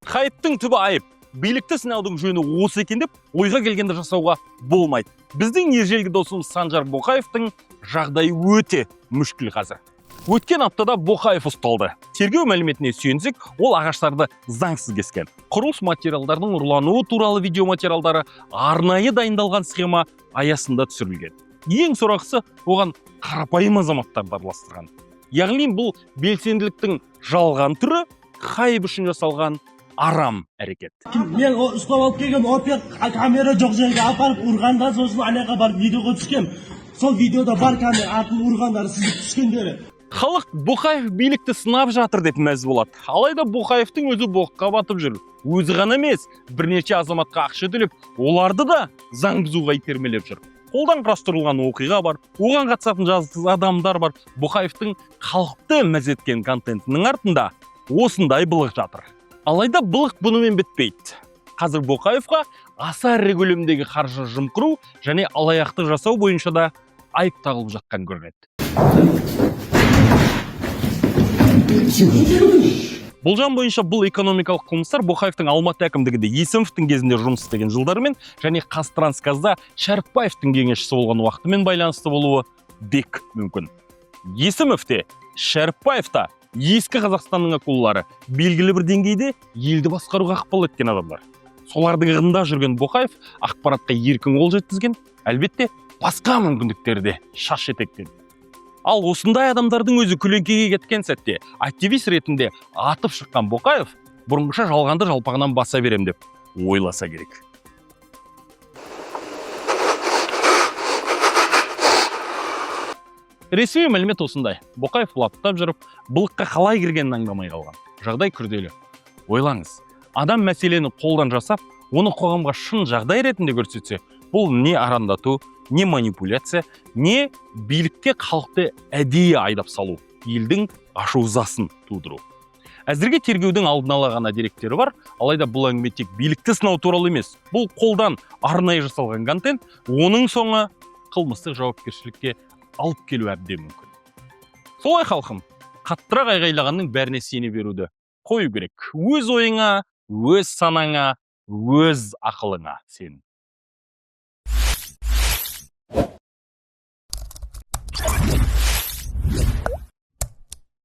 Хайптың түбі айып. Билікті сынаудың жөні осы екен деп ойға келгенді жасауға болмайды. Біздің ежелгі досымыз Санжар Боқаевтың жағдайы өте мүшкіл қазір. Өткен аптада Боқаев ұсталды. Тергеу мәліметіне сүйенсек, ол ағаштарды заңсыз кескен. Құрылыс материалдардың ұрлануы туралы видеоматериалдары арнайы дайындалған схема аясында түсірілген. Ең сорақысы, оған қарапайым азаматтарды араластырған. Яғни бұл белсенділіктің жалған түрі, хайп үшін жасалған арам әрекет. Мен ұстап алып келген опер камера жоқ жерге апарып ұрғанда сосын анаға барып видеоға түскен. Сол видеода бар камера арқылы ұрғандары сізді түскендері. Халық Боқаев билікті сынап жатыр деп мәз болады. Алайда Боқаевтың өзі боққа батып жүр. Өзі ғана емес, бірнеше азаматқа ақша төлеп, оларды да заң бұзуға итермелеп жүр. Қолдан құрастырылған оқиға бар, оған қатысатын жазықсыз адамдар бар. Боқаевтың халықты мәз еткен контентінің артында осындай былық жатыр. Алайда былық бұнымен бітпейді. Қазір Боқаевқа аса ірі көлемдегі қаржы жымқыру және алаяқтық жасау бойынша да айып тағылып жатқан көрінеді. Болжам бойынша бұл экономикалық қылмыстар Боқаевтың Алматы әкімдігінде Есімовтің кезінде жұмыс істеген жылдарымен және Қазтрансгазда Шәріпбаевтың кеңесшісі болған уақытымен байланысты болуы бек мүмкін. Есімовте, Шәріпбаевта ескі Қазақстанның акулалары, белгілі бір деңгейде елді басқаруға ықпал еткен адамдар. Солардың ығында жүрген Боқаев ақпаратқа еркін қол жеткізген, әлбетте басқа мүмкіндіктерде шаш етектен. Ал осындай адамдардың өзі көлеңкеге кеткен сәтте активист ретінде атып шыққан Боқаев бұрынғыша жалғанды жалпағынан баса берем деп ойласа керек. Ресми мәлімет осындай. Боқаев лаптап жүріп, былыққа қалай кіргенін аңдамай қалған. Жағдай күрделі. Ойлаңыз, адам мәселені қолдан жасап, оны қоғамға шын жағдай ретінде көрсетсе, бұл не арандату, не манипуляция, не билікке халықты әдейі айдап салу, елдің ашу-ызасын тудыру. Әзірге тергеудің алдын ала ғана деректері бар, алайда бұл әңгіме тек билікті сынау туралы емес. Бұл қолдан арнайы жасалған контент, оның соңы қылмыстық жауапкершілікке алып келу әбден мүмкін. Солай халқым, қаттырақ айғайлағанның бәріне сене беруді қою керек. Өз ойыңа, өз санаңа, өз ақылыңа сен.